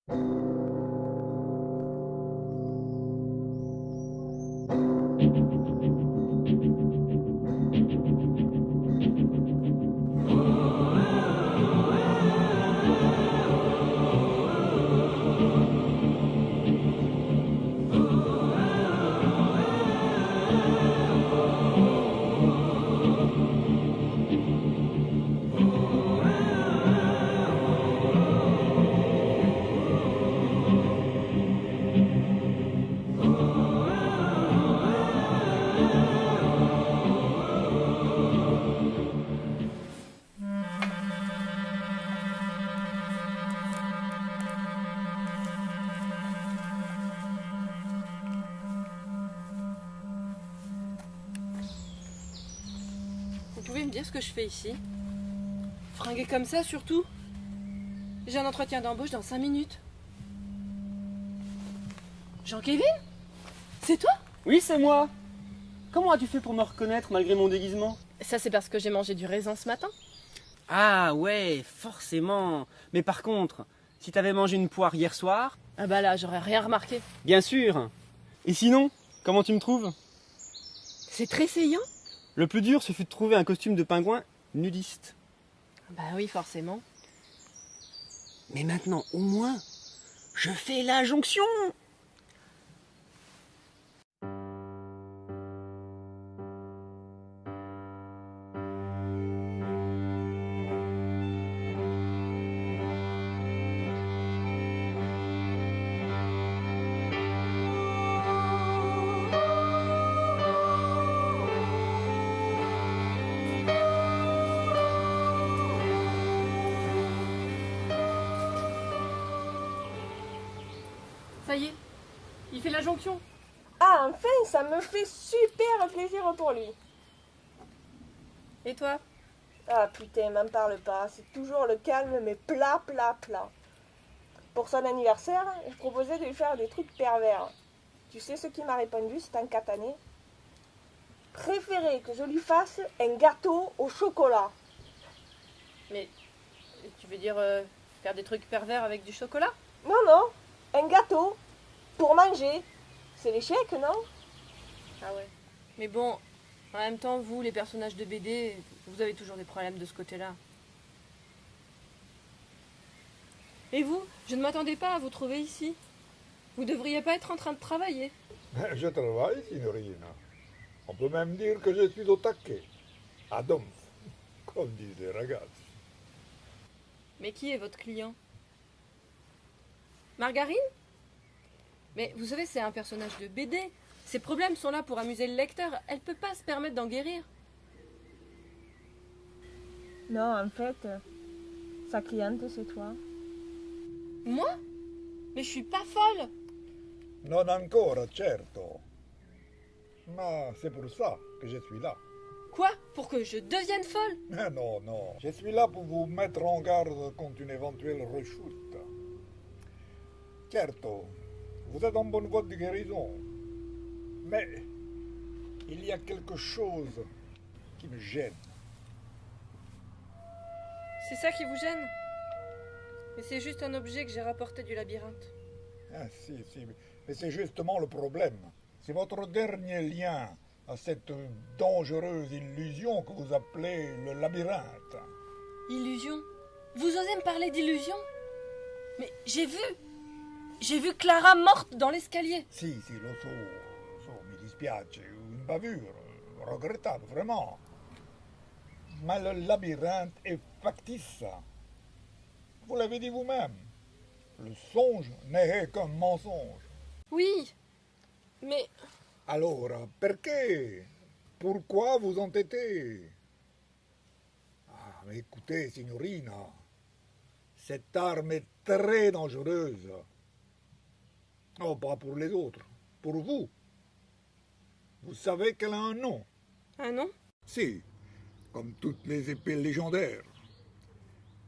Vous pouvez me dire ce que je fais ici? Fringuer comme ça, surtout? J'ai un entretien d'embauche dans 5 minutes. Jean-Kévin? C'est toi? Oui, c'est moi. Comment as-tu fait pour me reconnaître malgré mon déguisement? Ça, c'est parce que j'ai mangé du raisin ce matin. Ah ouais, forcément. Mais par contre, si t'avais mangé une poire hier soir... Ah bah là, j'aurais rien remarqué. Bien sûr. Et sinon, comment tu me trouves? C'est tressaillant? Le plus dur, ce fut de trouver un costume de pingouin nudiste. Bah oui, forcément. Mais maintenant, au moins, je fais la jonction. Ça y est, il fait la jonction. Ah, enfin, ça me fait super plaisir pour lui. Et toi? Ah putain, m'en parle pas, c'est toujours le calme, mais plat. Pour son anniversaire, je proposais de lui faire des trucs pervers. Tu sais ce qu'il m'a répondu, c'est un catané. Préférait que je lui fasse un gâteau au chocolat. Mais tu veux dire faire des trucs pervers avec du chocolat? Non, un gâteau pour manger. C'est l'échec, non? Ah ouais. Mais bon, en même temps, vous, les personnages de BD, vous avez toujours des problèmes de ce côté-là. Et vous, je ne m'attendais pas à vous trouver ici. Vous devriez pas être en train de travailler. Je travaille, signorina. On peut même dire que je suis au taquet. À donf, comme disent les ragazzi. Mais qui est votre client? Margarine? Mais vous savez, c'est un personnage de BD. Ses problèmes sont là pour amuser le lecteur. Elle peut pas se permettre d'en guérir. Non, en fait, sa cliente, c'est toi. Moi? Mais je suis pas folle. Non ancora, certo. Mais c'est pour ça que je suis là. Quoi? Pour que je devienne folle? Non. Je suis là pour vous mettre en garde contre une éventuelle rechute. Certo, vous êtes en bonne voie de guérison. Mais il y a quelque chose qui me gêne. C'est ça qui vous gêne? Mais c'est juste un objet que j'ai rapporté du labyrinthe. Ah, si, mais c'est justement le problème. C'est votre dernier lien à cette dangereuse illusion que vous appelez le labyrinthe. Illusion? Vous osez me parler d'illusion? Mais j'ai vu Clara morte dans l'escalier. Si, lo so, mi dispiace, une bavure, regrettable, vraiment. Mais le labyrinthe est factice. Vous l'avez dit vous-même. Le songe n'est qu'un mensonge. Oui, mais... Alors, perché? Pourquoi vous entêtez? Ah, mais écoutez, signorina, cette arme est très dangereuse. Oh, pas pour les autres, pour vous. Vous savez qu'elle a un nom. Ah non? Si, comme toutes les épées légendaires.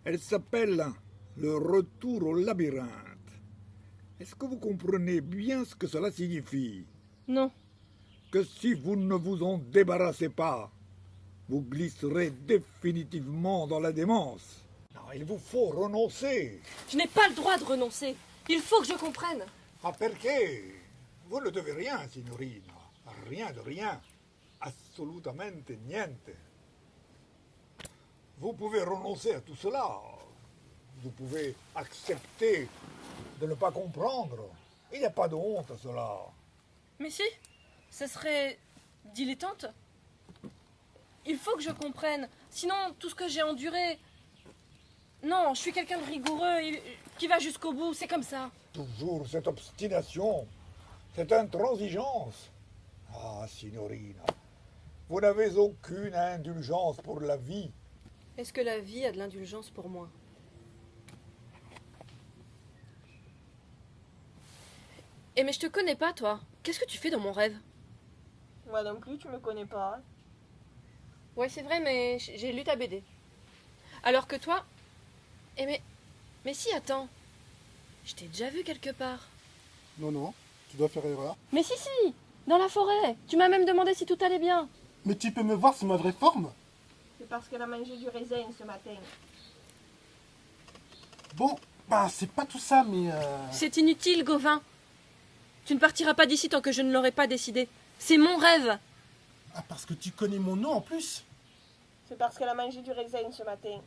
Elle s'appelle le retour au labyrinthe. Est-ce que vous comprenez bien ce que cela signifie? Non. Que si vous ne vous en débarrassez pas, vous glisserez définitivement dans la démence. Non, il vous faut renoncer. Je n'ai pas le droit de renoncer. Il faut que je comprenne. Ah, perché? Vous ne devez rien, signorina. Rien de rien. Assolutamente niente. Vous pouvez renoncer à tout cela. Vous pouvez accepter de ne pas comprendre. Il n'y a pas de honte à cela. Mais si, ce serait dilettante. Il faut que je comprenne. Sinon, tout ce que j'ai enduré... Non, je suis quelqu'un de rigoureux, qui va jusqu'au bout, c'est comme ça. Toujours cette obstination, cette intransigeance. Ah, signorina, vous n'avez aucune indulgence pour la vie. Est-ce que la vie a de l'indulgence pour moi? Eh mais je te connais pas, toi. Qu'est-ce que tu fais dans mon rêve? Moi non plus, tu me connais pas. Hein. Ouais, c'est vrai, mais j'ai lu ta BD. Alors que toi... Eh mais si, attends. Je t'ai déjà vu quelque part. Non, non, tu dois faire erreur. Mais si, dans la forêt. Tu m'as même demandé si tout allait bien. Mais tu peux me voir sous ma vraie forme? C'est parce qu'elle a mangé du raisin ce matin. Bon, bah c'est pas tout ça, mais... C'est inutile, Gauvin. Tu ne partiras pas d'ici tant que je ne l'aurai pas décidé. C'est mon rêve. Ah, parce que tu connais mon nom en plus? C'est parce qu'elle a mangé du raisin ce matin.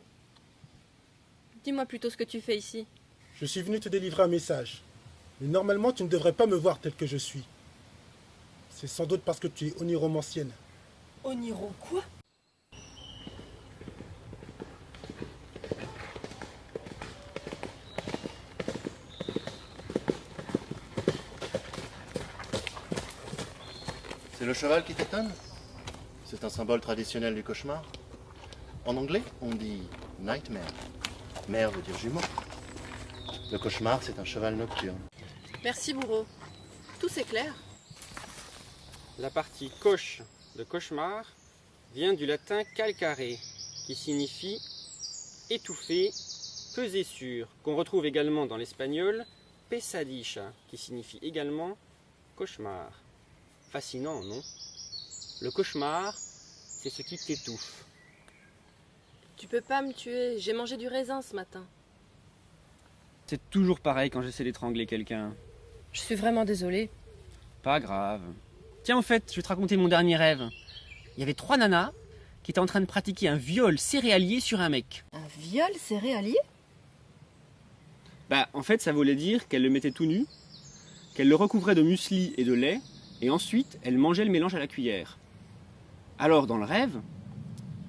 Dis-moi plutôt ce que tu fais ici. Je suis venu te délivrer un message. Mais normalement, tu ne devrais pas me voir tel que je suis. C'est sans doute parce que tu es oniromancienne. Oniro quoi? C'est le cheval qui t'étonne? C'est un symbole traditionnel du cauchemar. En anglais, on dit nightmare. Mère veut dire jumeau. Le cauchemar, c'est un cheval nocturne. Merci, bourreau. Tout c'est clair. La partie coche de cauchemar vient du latin calcare, qui signifie étouffer, peser sur, qu'on retrouve également dans l'espagnol pesadilla, qui signifie également cauchemar. Fascinant, non? Le cauchemar, c'est ce qui t'étouffe. Tu peux pas me tuer. J'ai mangé du raisin ce matin. C'est toujours pareil quand j'essaie d'étrangler quelqu'un. Je suis vraiment désolée. Pas grave. Tiens, en fait, je vais te raconter mon dernier rêve. Il y avait 3 nanas qui étaient en train de pratiquer un viol céréalier sur un mec. Un viol céréalier? Bah, en fait, ça voulait dire qu'elle le mettait tout nu, qu'elle le recouvrait de muesli et de lait, et ensuite, elle mangeait le mélange à la cuillère. Alors, dans le rêve,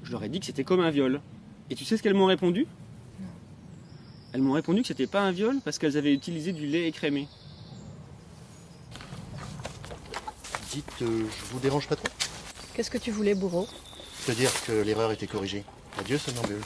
je leur ai dit que c'était comme un viol. Et tu sais ce qu'elles m'ont répondu? Elles m'ont répondu que c'était pas un viol parce qu'elles avaient utilisé du lait écrémé. Dites, je vous dérange pas trop? Qu'est-ce que tu voulais, bourreau? Te dire que l'erreur était corrigée. Adieu, somnambule.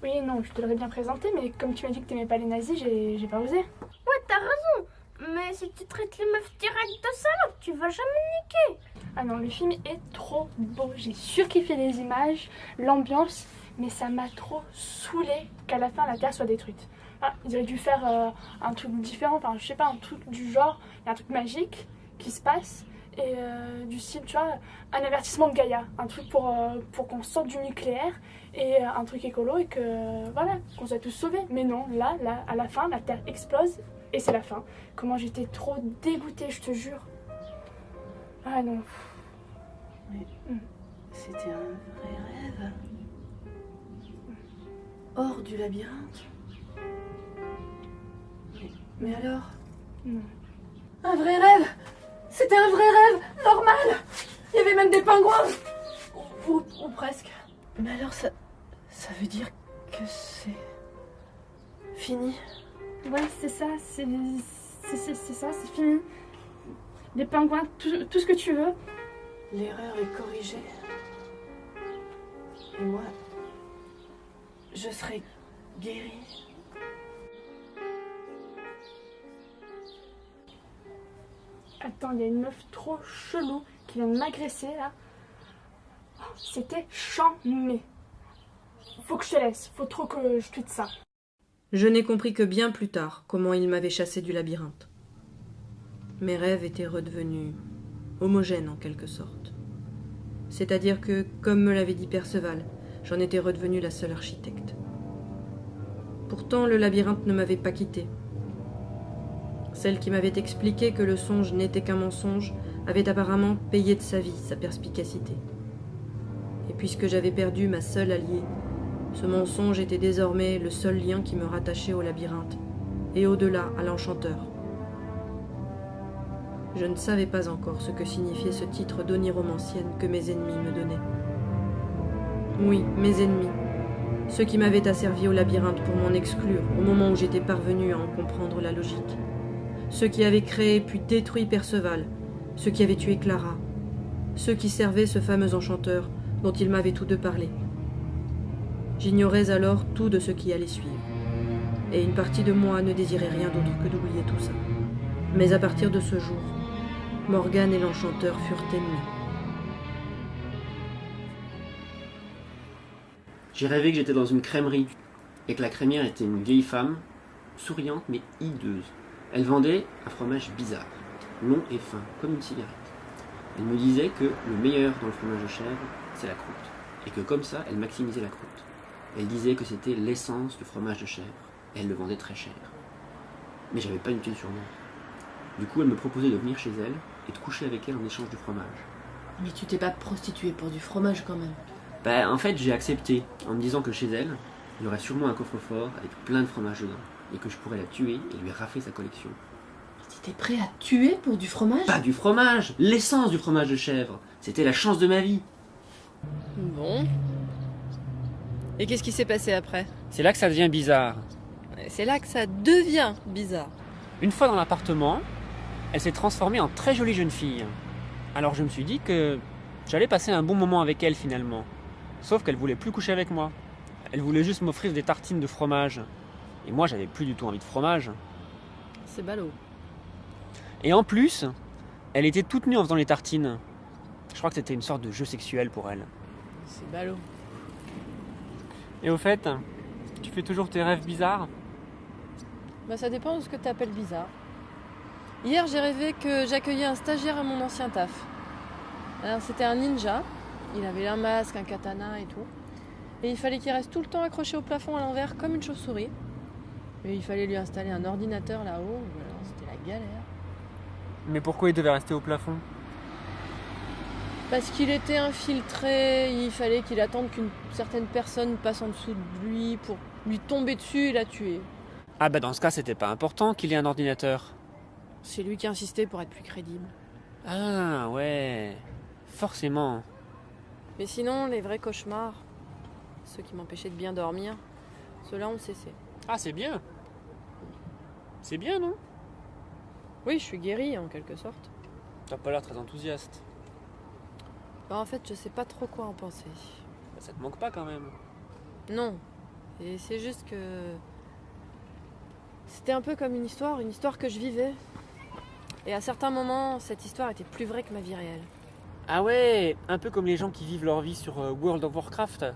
Oui, non, je te l'aurais bien présenté, mais comme tu m'as dit que t'aimais pas les nazis, j'ai pas osé. Ouais, t'as raison. Mais si tu traites les meufs direct de salope, tu vas jamais niquer. Ah non, le film est trop beau. J'ai surkiffé les images, l'ambiance, mais ça m'a trop saoulé qu'à la fin la Terre soit détruite. Ah, ils auraient dû faire un truc différent, enfin je sais pas, un truc du genre, il y a un truc magique qui se passe, et du style, tu vois, un avertissement de Gaïa, un truc pour qu'on sorte du nucléaire, et un truc écolo, et que voilà, qu'on soit tous sauvés. Mais non, là, à la fin, la Terre explose, et c'est la fin. Comment j'étais trop dégoûtée, je te jure. Ah non. Mais c'était un vrai rêve. Hors du labyrinthe. Mais alors? Non. Un vrai rêve! C'était un vrai rêve! Normal! Il y avait même des pingouins! Ou presque. Mais alors ça veut dire que c'est... fini? Ouais, c'est ça, c'est ça, c'est fini. Des pingouins, tout ce que tu veux. L'erreur est corrigée. Et moi, je serai guérie. Attends, il y a une meuf trop chelou qui vient de m'agresser là. C'était charmé. Faut que je te laisse, faut trop que je quitte ça. Je n'ai compris que bien plus tard comment il m'avait chassé du labyrinthe. Mes rêves étaient redevenus homogène en quelque sorte. C'est-à-dire que, comme me l'avait dit Perceval, j'en étais redevenue la seule architecte. Pourtant, le labyrinthe ne m'avait pas quittée. Celle qui m'avait expliqué que le songe n'était qu'un mensonge avait apparemment payé de sa vie sa perspicacité. Et puisque j'avais perdu ma seule alliée, ce mensonge était désormais le seul lien qui me rattachait au labyrinthe, et au-delà à l'enchanteur. Je ne savais pas encore ce que signifiait ce titre d'oniromancienne que mes ennemis me donnaient. Oui, mes ennemis, ceux qui m'avaient asservi au labyrinthe pour m'en exclure au moment où j'étais parvenue à en comprendre la logique. Ceux qui avaient créé puis détruit Perceval, ceux qui avaient tué Clara, ceux qui servaient ce fameux enchanteur dont ils m'avaient tous deux parlé. J'ignorais alors tout de ce qui allait suivre, et une partie de moi ne désirait rien d'autre que d'oublier tout ça. Mais à partir de ce jour, Morgane et l'enchanteur furent ennemis. J'ai rêvé que j'étais dans une crèmerie et que la crémière était une vieille femme, souriante mais hideuse. Elle vendait un fromage bizarre, long et fin, comme une cigarette. Elle me disait que le meilleur dans le fromage de chèvre, c'est la croûte, et que comme ça, elle maximisait la croûte. Elle disait que c'était l'essence du fromage de chèvre, et elle le vendait très cher. Mais j'avais pas une thune sur moi. Du coup, elle me proposait de venir chez elle et de coucher avec elle en échange du fromage. Mais tu t'es pas prostituée pour du fromage quand même. Bah, en fait, j'ai accepté, en me disant que chez elle, il y aurait sûrement un coffre-fort avec plein de fromage dedans, et que je pourrais la tuer et lui rafler sa collection. T'étais prêt à tuer pour du fromage? Pas du fromage, l'essence du fromage de chèvre. C'était la chance de ma vie. Bon. Et qu'est-ce qui s'est passé après? C'est là que ça devient bizarre. C'est là que ça devient bizarre. Une fois dans l'appartement, elle s'est transformée en très jolie jeune fille. Alors je me suis dit que j'allais passer un bon moment avec elle finalement. Sauf qu'elle voulait plus coucher avec moi. Elle voulait juste m'offrir des tartines de fromage. Et moi j'avais plus du tout envie de fromage. C'est ballot. Et en plus, elle était toute nue en faisant les tartines. Je crois que c'était une sorte de jeu sexuel pour elle. C'est ballot. Et au fait, tu fais toujours tes rêves bizarres? Bah ça dépend de ce que tu appelles bizarre. Hier j'ai rêvé que j'accueillais un stagiaire à mon ancien taf. Alors c'était un ninja, il avait un masque, un katana et tout. Et il fallait qu'il reste tout le temps accroché au plafond à l'envers comme une chauve-souris. Et il fallait lui installer un ordinateur là-haut, alors c'était la galère. Mais pourquoi il devait rester au plafond? Parce qu'il était infiltré, il fallait qu'il attende qu'une certaine personne passe en dessous de lui pour lui tomber dessus et la tuer. Ah bah dans ce cas c'était pas important qu'il ait un ordinateur. C'est lui qui insistait pour être plus crédible. Ah ouais, forcément. Mais sinon, les vrais cauchemars, ceux qui m'empêchaient de bien dormir, ceux-là ont cessé. Ah c'est bien. C'est bien non? Oui, je suis guérie en quelque sorte. T'as pas l'air très enthousiaste. Bah, en fait, je sais pas trop quoi en penser. Bah, ça te manque pas quand même. Non. Et c'est juste que... C'était un peu comme une histoire que je vivais. Et à certains moments, cette histoire était plus vraie que ma vie réelle. Ah ouais, un peu comme les gens qui vivent leur vie sur World of Warcraft.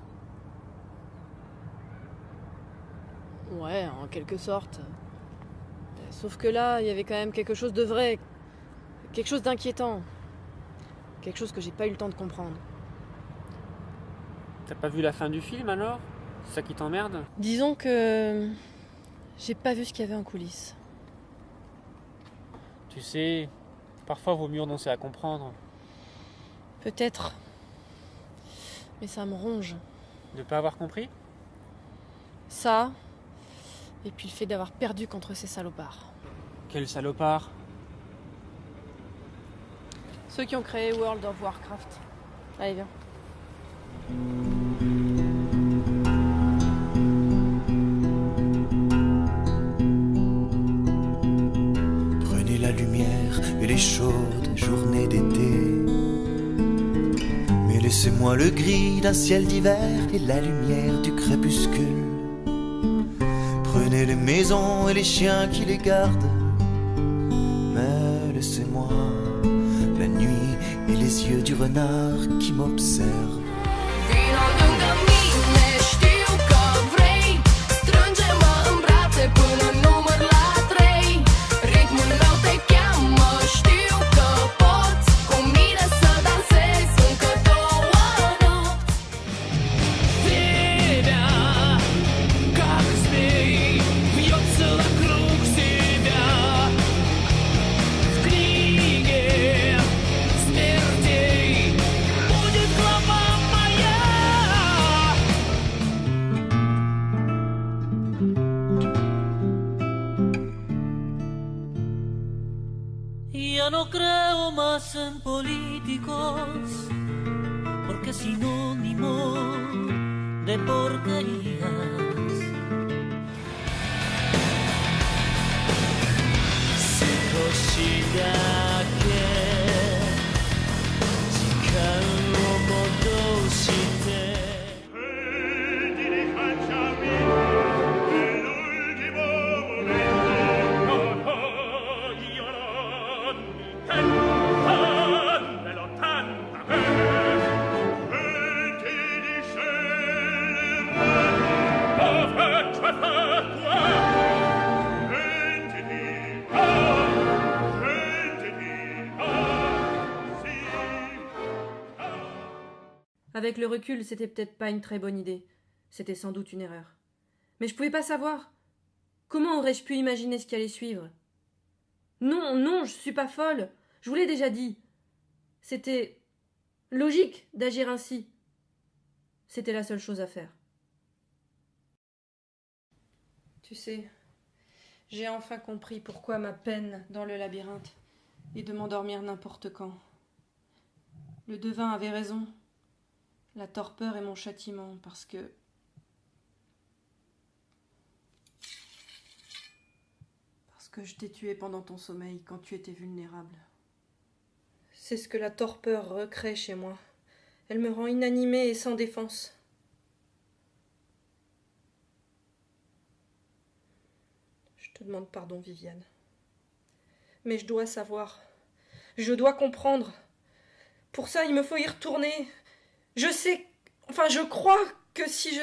Ouais, en quelque sorte. Sauf que là, il y avait quand même quelque chose de vrai. Quelque chose d'inquiétant. Quelque chose que j'ai pas eu le temps de comprendre. T'as pas vu la fin du film alors? C'est ça qui t'emmerde? Disons que... j'ai pas vu ce qu'il y avait en coulisses. Tu sais, parfois vaut mieux renoncer à comprendre. Peut-être. Mais ça me ronge. De pas avoir compris? Ça, et puis le fait d'avoir perdu contre ces salopards. Quel salopard? Ceux qui ont créé World of Warcraft. Allez, viens. Prenez la lumière et les chaudes journées d'été. Mais laissez-moi le gris d'un ciel d'hiver et la lumière du crépuscule. Prenez les maisons et les chiens qui les gardent. Mais laissez-moi la nuit et les yeux du renard qui m'observent. Ritmul meu te cheamă, știu că poți cu mine. hacen políticos porque es sinónimo de porquerías. Avec le recul, c'était peut-être pas une très bonne idée. C'était sans doute une erreur. Mais je pouvais pas savoir. Comment aurais-je pu imaginer ce qui allait suivre? Non, je suis pas folle. Je vous l'ai déjà dit. C'était logique d'agir ainsi. C'était la seule chose à faire. Tu sais, j'ai enfin compris pourquoi ma peine dans le labyrinthe est de m'endormir n'importe quand. Le devin avait raison. La torpeur est mon châtiment, parce que je t'ai tué pendant ton sommeil, quand tu étais vulnérable. C'est ce que la torpeur recrée chez moi. Elle me rend inanimée et sans défense. Je te demande pardon, Viviane. Mais je dois savoir. Je dois comprendre. Pour ça, il me faut y retourner. Je sais, enfin je crois que si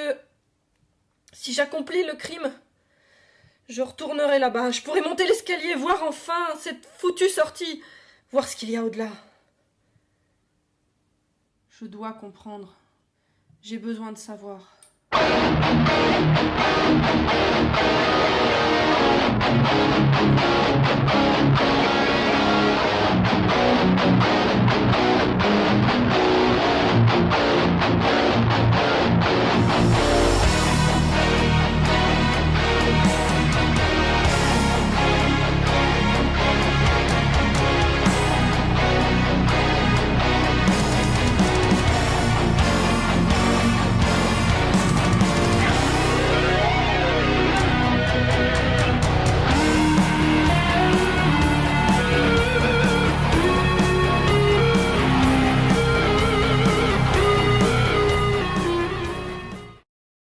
j'accomplis le crime, je retournerai là-bas. Je pourrai monter l'escalier, voir enfin cette foutue sortie, voir ce qu'il y a au-delà. Je dois comprendre. J'ai besoin de savoir.